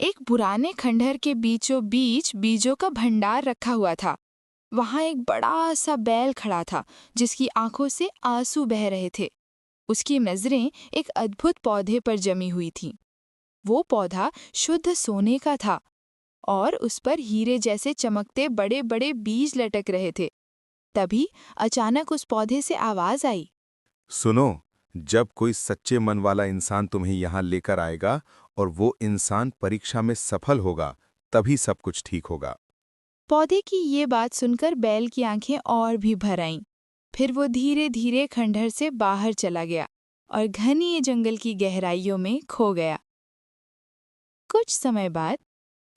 एक पुराने खंडहर के बीचों बीच बीजों का भंडार रखा हुआ था। वहां एक बड़ा सा बैल खड़ा था जिसकी आंखों से आंसू बह रहे थे। उसकी नजरें एक अद्भुत पौधे पर जमी हुई थीं। वो पौधा शुद्ध सोने का था और उस पर हीरे जैसे चमकते बड़े बड़े बीज लटक रहे थे। तभी अचानक उस पौधे से आवाज आई। सुनो, जब कोई सच्चे मन वाला इंसान तुम्हें यहाँ लेकर आएगा और वो इंसान परीक्षा में सफल होगा, तभी सब कुछ ठीक होगा। पौधे की ये बात सुनकर बैल की आंखें और भी भर आईं। फिर वो धीरे धीरे खंडहर से बाहर चला गया और घने जंगल की गहराइयों में खो गया। कुछ समय बाद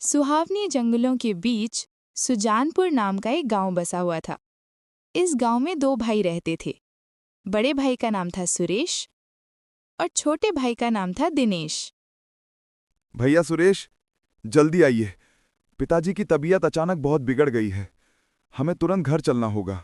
सुहावनी जंगलों के बीच सुजानपुर नाम का एक गांव बसा हुआ था। इस गांव में दो भाई रहते थे। बड़े भाई का नाम था सुरेश और छोटे भाई का नाम था दिनेश। भैया सुरेश, जल्दी आइए। पिताजी की तबीयत अचानक बहुत बिगड़ गई है। हमें तुरंत घर चलना होगा।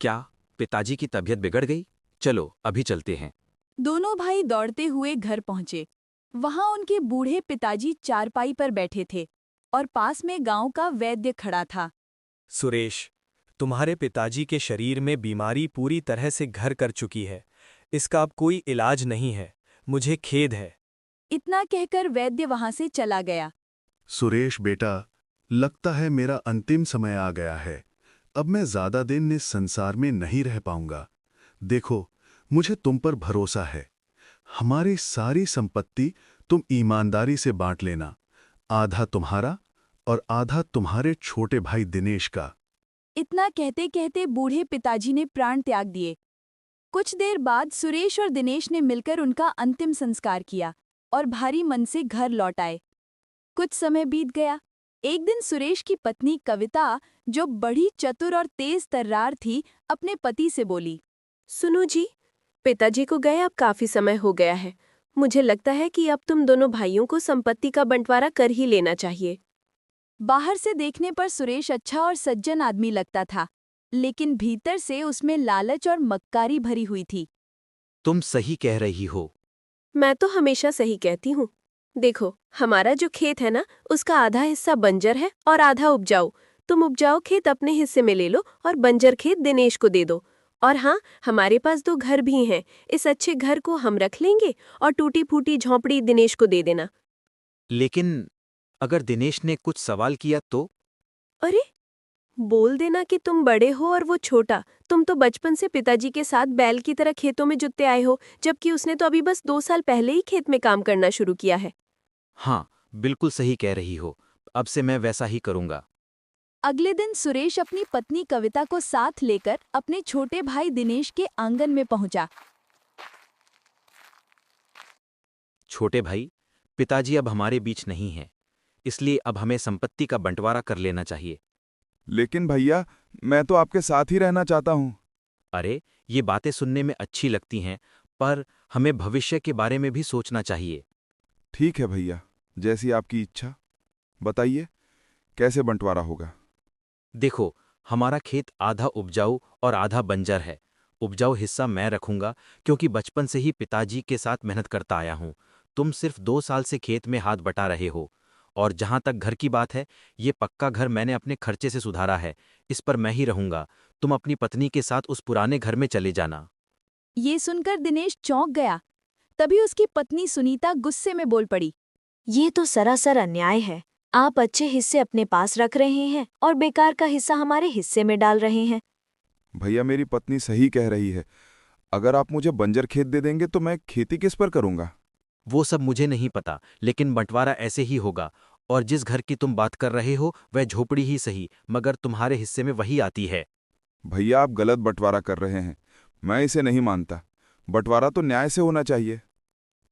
क्या पिताजी की तबीयत बिगड़ गई? चलो अभी चलते हैं। दोनों भाई दौड़ते हुए घर पहुंचे। वहां उनके बूढ़े पिताजी चारपाई पर बैठे थे और पास में गांव का वैद्य खड़ा था। सुरेश, तुम्हारे पिताजी के शरीर में बीमारी पूरी तरह से घर कर चुकी है। इसका अब कोई इलाज नहीं है। मुझे खेद है। इतना कहकर वैद्य वहां से चला गया। सुरेश बेटा, लगता है मेरा अंतिम समय आ गया है। अब मैं ज्यादा दिन इस संसार में नहीं रह पाऊंगा। देखो, मुझे तुम पर भरोसा है। हमारी सारी संपत्ति तुम ईमानदारी से बांट लेना। आधा तुम्हारा और आधा तुम्हारे छोटे भाई दिनेश का। इतना कहते कहते बूढ़े पिताजी ने प्राण त्याग दिए। कुछ देर बाद सुरेश और दिनेश ने मिलकर उनका अंतिम संस्कार किया और भारी मन से घर लौट आए। कुछ समय बीत गया। एक दिन सुरेश की पत्नी कविता, जो बड़ी चतुर और तेज तर्रार थी, अपने पति से बोली। सुनो जी, पिताजी को गए अब काफी समय हो गया है। मुझे लगता है कि अब तुम दोनों भाइयों को संपत्ति का बंटवारा कर ही लेना चाहिए। बाहर से देखने पर सुरेश अच्छा और सज्जन आदमी लगता था, लेकिन भीतर से उसमें लालच और मक्कारी भरी हुई थी। तुम सही कह रही हो। मैं तो हमेशा सही कहती हूँ। देखो, हमारा जो खेत है ना, उसका आधा हिस्सा बंजर है और आधा उपजाऊ। तुम उपजाऊ खेत अपने हिस्से में ले लो और बंजर खेत दिनेश को दे दो। और हाँ, हमारे पास 2 घर भी हैं। इस अच्छे घर को हम रख लेंगे और टूटी फूटी झोंपड़ी दिनेश को दे देना। लेकिन अगर दिनेश ने कुछ सवाल किया तो? अरे, बोल देना कि तुम बड़े हो और वो छोटा। तुम तो बचपन से पिताजी के साथ बैल की तरह खेतों में जुतते आए हो, जबकि उसने तो अभी बस 2 साल पहले ही खेत में काम करना शुरू किया है। हाँ, बिल्कुल सही कह रही हो। अब से मैं वैसा ही करूंगा। अगले दिन सुरेश अपनी पत्नी कविता को साथ लेकर अपने छोटे भाई दिनेश के आंगन में पहुंचा। छोटे भाई, पिताजी अब हमारे बीच नहीं हैं, इसलिए अब हमें संपत्ति का बंटवारा कर लेना चाहिए। लेकिन भैया, मैं तो आपके साथ ही रहना चाहता हूँ। अरे, ये बातें सुनने में अच्छी लगती हैं, पर हमें भविष्य के बारे में भी सोचना चाहिए। ठीक है भैया, जैसी आपकी इच्छा। बताइए, कैसे बंटवारा होगा? देखो, हमारा खेत आधा उपजाऊ और आधा बंजर है। उपजाऊ हिस्सा मैं रखूंगा, क्योंकि बचपन से ही पिताजी के साथ मेहनत करता आया हूं। तुम सिर्फ 2 साल से खेत में हाथ बटा रहे हो। और जहां तक घर की बात है, ये पक्का घर मैंने अपने खर्चे से सुधारा है। इस पर मैं ही रहूंगा। तुम अपनी पत्नी के साथ उस पुराने घर में चले जाना। ये सुनकर दिनेश चौंक गया। तभी उसकी पत्नी सुनीता गुस्से में बोल पड़ी। ये तो सरासर अन्याय है। आप अच्छे हिस्से अपने पास रख रहे हैं और बेकार का हिस्सा हमारे हिस्से में डाल रहे हैं। भैया, मेरी पत्नी सही कह रही है। अगर आप मुझे बंजर खेत दे देंगे तो मैं खेती किस पर करूंगा? वो सब मुझे नहीं पता, लेकिन बंटवारा ऐसे ही होगा। और जिस घर की तुम बात कर रहे हो, वह झोपड़ी ही सही, मगर तुम्हारे हिस्से में वही आती है। भैया, आप गलत बंटवारा कर रहे हैं। मैं इसे नहीं मानता। बंटवारा तो न्याय से होना चाहिए।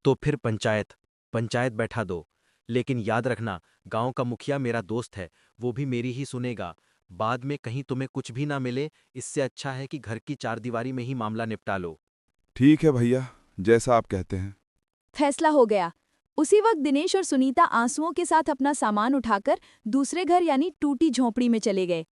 तो फिर पंचायत बैठा दो। लेकिन याद रखना, गांव का मुखिया मेरा दोस्त है, वो भी मेरी ही सुनेगा। बाद में कहीं तुम्हें कुछ भी ना मिले, इससे अच्छा है कि घर की चारदीवारी में ही मामला निपटा लो। ठीक है भैया, जैसा आप कहते हैं। फैसला हो गया। उसी वक्त दिनेश और सुनीता आंसुओं के साथ अपना सामान उठाकर दूसरे घर यानी टूटी झोंपड़ी में चले गए।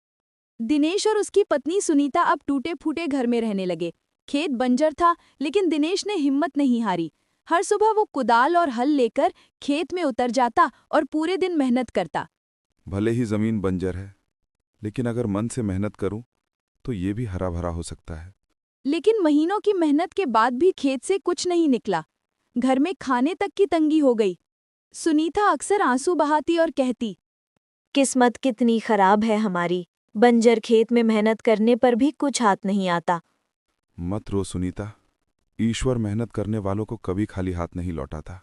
दिनेश और उसकी पत्नी सुनीता अब टूटे फूटे घर में रहने लगे। खेत बंजर था, लेकिन दिनेश ने हिम्मत नहीं हारी। हर सुबह वो कुदाल और हल लेकर खेत में उतर जाता और पूरे दिन मेहनत करता। भले ही जमीन बंजर है, लेकिन अगर मन से मेहनत करूं तो ये भी हरा भरा हो सकता है। लेकिन महीनों की मेहनत के बाद भी खेत से कुछ नहीं निकला। घर में खाने तक की तंगी हो गई। सुनीता अक्सर आंसू बहाती और कहती, किस्मत कितनी खराब है हमारी, बंजर खेत में मेहनत करने पर भी कुछ हाथ नहीं आता। मत रो सुनीता, ईश्वर मेहनत करने वालों को कभी खाली हाथ नहीं लौटाता।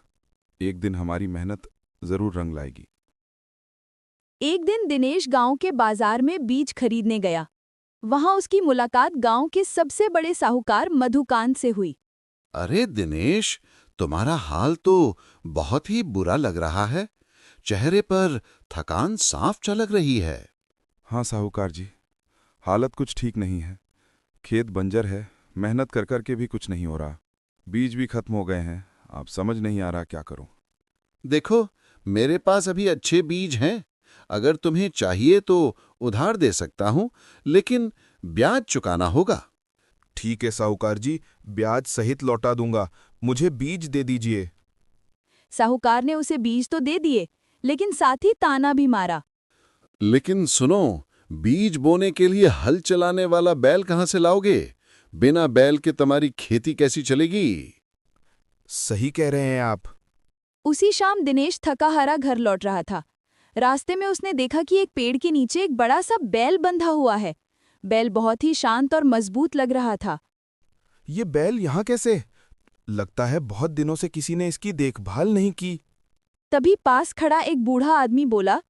एक दिन हमारी मेहनत जरूर रंग लाएगी। एक दिन दिनेश गांव के बाजार में बीज खरीदने गया। वहां उसकी मुलाकात गांव के सबसे बड़े साहूकार मधुकांत से हुई। अरे दिनेश, तुम्हारा हाल तो बहुत ही बुरा लग रहा है। चेहरे पर थकान साफ झलक रही है। हाँ साहूकार जी, हालत कुछ ठीक नहीं है। खेत बंजर है, मेहनत कर कर के भी कुछ नहीं हो रहा। बीज भी खत्म हो गए हैं। आप समझ नहीं आ रहा क्या करूं। देखो, मेरे पास अभी अच्छे बीज हैं। अगर तुम्हें चाहिए तो उधार दे सकता हूं, लेकिन ब्याज चुकाना होगा। ठीक है साहूकार जी, ब्याज सहित लौटा दूंगा। मुझे बीज दे दीजिए। साहूकार ने उसे बीज तो दे दिए, लेकिन साथ ही ताना भी मारा। लेकिन सुनो, बीज बोने के लिए हल चलाने वाला बैल कहां से लाओगे? बिना बैल के तुम्हारी खेती कैसी चलेगी? सही कह रहे हैं आप। उसी शाम दिनेश थका हारा घर लौट रहा था। रास्ते में उसने देखा कि एक पेड़ के नीचे एक बड़ा सा बैल बंधा हुआ है। बैल बहुत ही शांत और मजबूत लग रहा था। ये बैल यहाँ कैसे? लगता है बहुत दिनों से किसी ने इसकी देखभाल नहीं की। तभी पास खड़ा एक बूढ़ा आदमी बोला,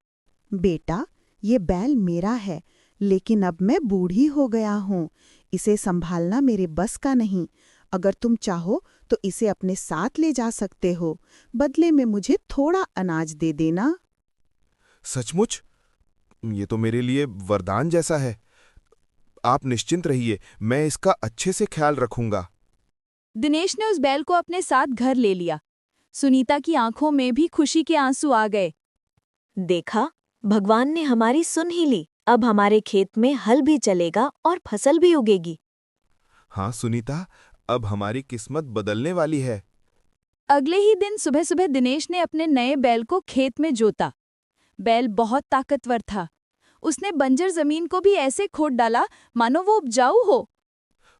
बेटा, ये बैल मेरा है, लेकिन अब मैं बूढ़ी हो गया हूँ। इसे संभालना मेरे बस का नहीं। अगर तुम चाहो तो इसे अपने साथ ले जा सकते हो। बदले में मुझे थोड़ा अनाज दे देना। सचमुच? ये तो मेरे लिए वरदान जैसा है। आप निश्चिंत रहिए, मैं इसका अच्छे से ख्याल रखूंगा। दिनेश ने उस बैल को अपने साथ घर ले लिया। सुनीता की आंखों में भी खुशी के आंसू आ गए। देखा, भगवान ने हमारी सुन ही ली। अब हमारे खेत में हल भी चलेगा और फसल भी उगेगी। हाँ सुनीता, अब हमारी किस्मत बदलने वाली है। अगले ही दिन सुबह सुबह दिनेश ने अपने नए बैल को खेत में जोता। बैल बहुत ताकतवर था। उसने बंजर जमीन को भी ऐसे खोद डाला मानो वो उपजाऊ हो।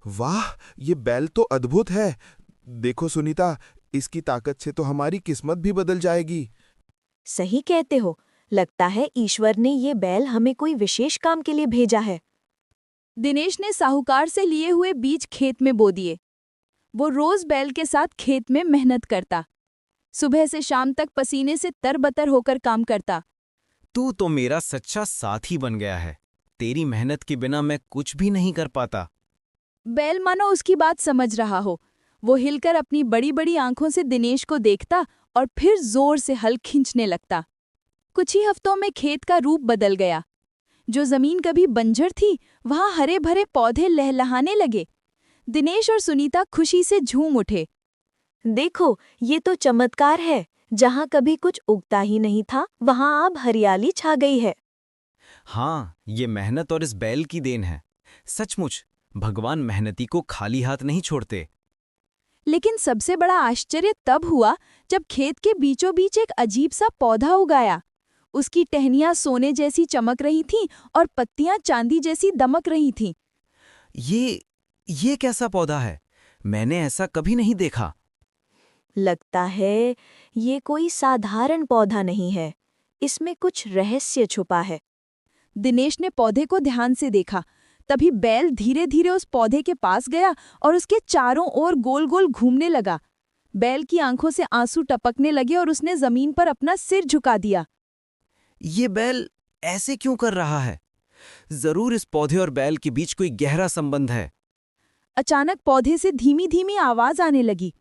वाह, ये बैल तो अद्भुत है। देखो सुनीता, इसकी ताकत से तो हमारी किस्मत भी बदल जाएगी। सही कहते हो। लगता है ईश्वर ने ये बैल हमें कोई विशेष काम के लिए भेजा है। दिनेश ने साहूकार से लिए हुए बीज खेत में बो दिए। वो रोज बैल के साथ खेत में मेहनत करता। सुबह से शाम तक पसीने से तरबतर होकर काम करता। तू तो मेरा सच्चा साथी बन गया है। तेरी मेहनत के बिना मैं कुछ भी नहीं कर पाता। बैल मानो उसकी बात समझ रहा हो। वो हिलकर अपनी बड़ी बड़ी आंखों से दिनेश को देखता और फिर जोर से हल खींचने लगता। कुछ ही हफ्तों में खेत का रूप बदल गया। जो जमीन कभी बंजर थी, वहां हरे भरे पौधे लहलहाने लगे। दिनेश और सुनीता खुशी से झूम उठे। देखो, ये तो चमत्कार है। जहाँ कभी कुछ उगता ही नहीं था, वहाँ अब हरियाली छा गई है। हाँ, ये मेहनत और इस बैल की देन है। सचमुच, भगवान मेहनती को खाली हाथ नहीं छोड़ते। लेकिन सबसे बड़ा आश्चर्य तब हुआ जब खेत के बीचों बीच एक अजीब सा पौधा उगाया। उसकी टहनियां सोने जैसी चमक रही थीं और पत्तियां चांदी जैसी दमक रही थीं। ये कैसा पौधा है? मैंने ऐसा कभी नहीं देखा। लगता है ये कोई साधारण पौधा नहीं है। इसमें कुछ रहस्य छुपा है। दिनेश ने पौधे को ध्यान से देखा। तभी बैल धीरे धीरे उस पौधे के पास गया और उसके चारों ओर गोल गोल घूमने लगा। बैल की आंखों से आंसू टपकने लगे और उसने जमीन पर अपना सिर झुका दिया। ये बैल ऐसे क्यों कर रहा है? जरूर इस पौधे और बैल के बीच कोई गहरा संबंध है। अचानक पौधे से धीमी धीमी आवाज आने लगी।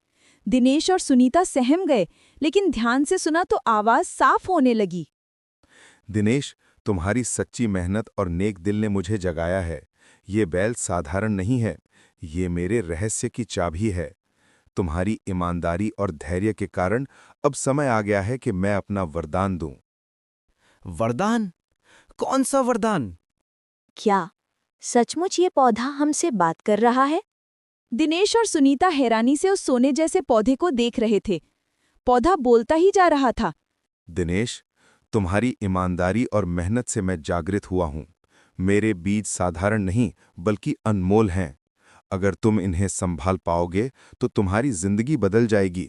दिनेश और सुनीता सहम गए, लेकिन ध्यान से सुना तो आवाज साफ होने लगी। दिनेश, तुम्हारी सच्ची मेहनत और नेक दिल ने मुझे जगाया है। ये बैल साधारण नहीं है, ये मेरे रहस्य की चाबी है। तुम्हारी ईमानदारी और धैर्य के कारण अब समय आ गया है कि मैं अपना वरदान दूं। वरदान? कौन सा वरदान? क्या सचमुच ये पौधा हमसे बात कर रहा है? दिनेश और सुनीता हैरानी से उस सोने जैसे पौधे को देख रहे थे। पौधा बोलता ही जा रहा था। दिनेश, तुम्हारी ईमानदारी और मेहनत से मैं जागृत हुआ हूँ। मेरे बीज साधारण नहीं बल्कि अनमोल हैं। अगर तुम इन्हें संभाल पाओगे तो तुम्हारी जिंदगी बदल जाएगी।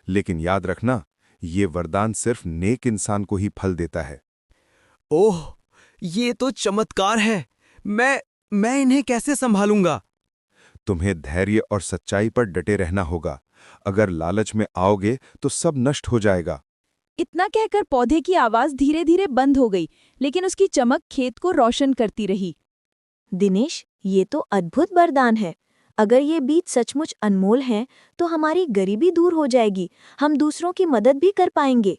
लेकिन याद रखना, ये वरदान सिर्फ नेक इंसान को ही फल देता है। ओह, ये तो चमत्कार है। मैं इन्हें कैसे संभालूंगा? तुम्हें धैर्य और सच्चाई पर डटे रहना होगा। अगर लालच में आओगे तो सब नष्ट हो जाएगा। इतना कहकर पौधे की आवाज धीरे धीरे बंद हो गई, लेकिन उसकी चमक खेत को रोशन करती रही। दिनेश, ये तो अद्भुत वरदान है। अगर ये बीज सचमुच अनमोल हैं, तो हमारी गरीबी दूर हो जाएगी। हम दूसरों की मदद भी कर पाएंगे।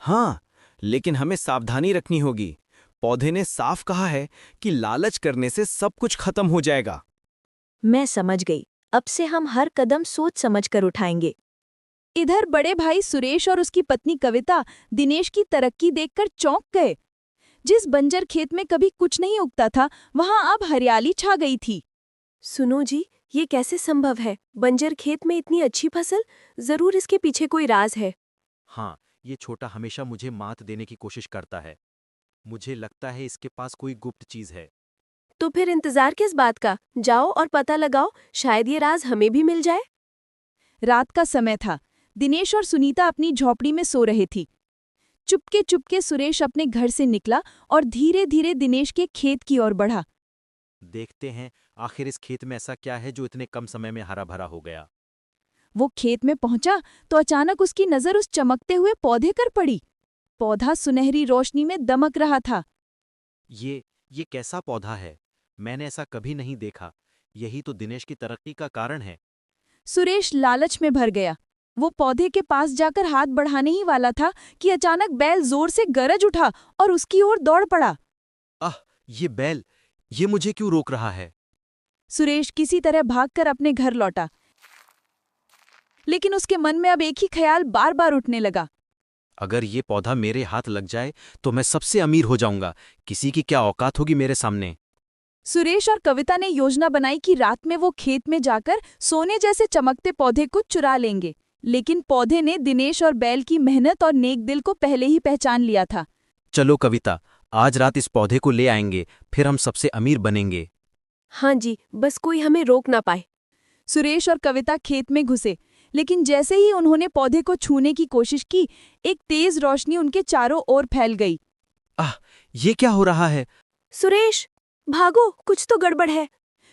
हाँ, लेकिन हमें सावधानी रखनी होगी। पौधे ने साफ कहा है कि लालच करने से सब कुछ खत्म हो जाएगा। मैं समझ गई। अब से हम हर कदम सोच समझ कर उठाएंगे। इधर बड़े भाई सुरेश और उसकी पत्नी कविता दिनेश की तरक्की देखकर चौंक गए। जिस बंजर खेत में कभी कुछ नहीं उगता था, वहां अब हरियाली छा गई थी। सुनो जी, ये कैसे संभव है? बंजर खेत में इतनी अच्छी फसल? जरूर इसके पीछे कोई राज है। हाँ, ये छोटा हमेशा मुझे मात देने की कोशिश करता है। मुझे लगता है इसके पास कोई गुप्त चीज है। तो फिर इंतजार किस बात का? जाओ और पता लगाओ, शायद ये राज हमें भी मिल जाए। रात का समय था। दिनेश और सुनीता अपनी झोपड़ी में सो रहे थी। चुपके चुपके सुरेश अपने घर से निकला और धीरे धीरे दिनेश के खेत की ओर बढ़ा। देखते हैं आखिर इस खेत में ऐसा क्या है जो इतने कम समय में हरा भरा हो गया। वो खेत में पहुंचा तो अचानक उसकी नजर उस चमकते हुए पौधे पर पड़ी। पौधा सुनहरी रोशनी में दमक रहा था। ये कैसा पौधा है? मैंने ऐसा कभी नहीं देखा। यही तो दिनेश की तरक्की का कारण है। सुरेश लालच में भर गया। वो पौधे के पास जाकर हाथ बढ़ाने ही वाला था कि अचानक बैल जोर से गरज उठा और उसकी ओर दौड़ पड़ा। ये बैल, ये मुझे क्यों रोक रहा है? सुरेश किसी तरह भागकर अपने घर लौटा, लेकिन उसके मन में अब एक ही ख्याल बार बार उठने लगा। अगर ये पौधा मेरे हाथ लग जाए तो मैं सबसे अमीर हो जाऊंगा। किसी की क्या औकात होगी मेरे सामने। सुरेश और कविता ने योजना बनाई कि रात में वो खेत में जाकर सोने जैसे चमकते पौधे को चुरा लेंगे। लेकिन पौधे ने दिनेश और बैल की मेहनत और नेक दिल को पहले ही पहचान लिया था। चलो कविता, आज रात इस पौधे को ले आएंगे, फिर हम सबसे अमीर बनेंगे। हाँ जी, बस कोई हमें रोक ना पाए। सुरेश और कविता खेत में घुसे, लेकिन जैसे ही उन्होंने पौधे को छूने की कोशिश की, एक तेज रोशनी उनके चारों ओर फैल गई। ये क्या हो रहा है? सुरेश, भागो, कुछ तो गड़बड़ है।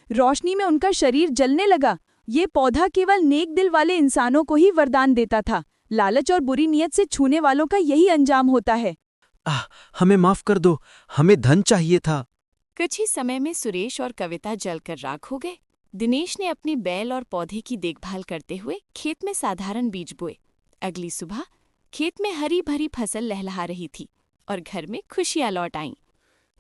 रोशनी में उनका शरीर जलने लगा। ये पौधा केवल नेक दिल वाले इंसानों को ही वरदान देता था। लालच और बुरी नीयत से छूने वालों का यही अंजाम होता है। हमें माफ कर दो, हमें धन चाहिए था। कुछ ही समय में सुरेश और कविता जलकर राख हो गए। दिनेश ने अपनी बैल और पौधे की देखभाल करते हुए खेत में साधारण बीज बोए। अगली सुबह खेत में हरी भरी फसल लहलहा रही थी और घर में खुशियां लौट आईं।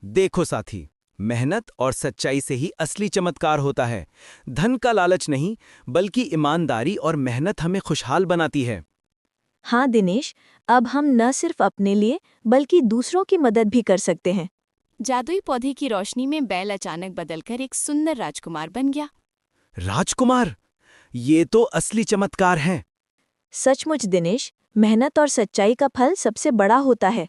देखो साथी, मेहनत और सच्चाई से ही असली चमत्कार होता है। धन का लालच नहीं, बल्कि ईमानदारी और मेहनत हमें खुशहाल बनाती है। हाँ दिनेश, अब हम न सिर्फ अपने लिए बल्कि दूसरों की मदद भी कर सकते हैं। जादुई पौधे की रोशनी में बैल अचानक बदलकर एक सुंदर राजकुमार बन गया। राजकुमार, ये तो असली चमत्कार है। सचमुच दिनेश, मेहनत और सच्चाई का फल सबसे बड़ा होता है।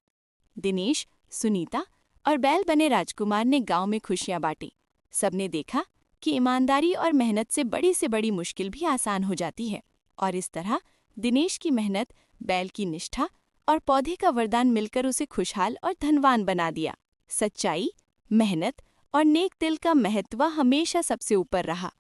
दिनेश, सुनीता और बैल बने राजकुमार ने गांव में खुशियां बांटी। सबने देखा कि ईमानदारी और मेहनत से बड़ी मुश्किल भी आसान हो जाती है। और इस तरह दिनेश की मेहनत, बैल की निष्ठा और पौधे का वरदान मिलकर उसे खुशहाल और धनवान बना दिया। सच्चाई, मेहनत और नेक दिल का महत्व हमेशा सबसे ऊपर रहा।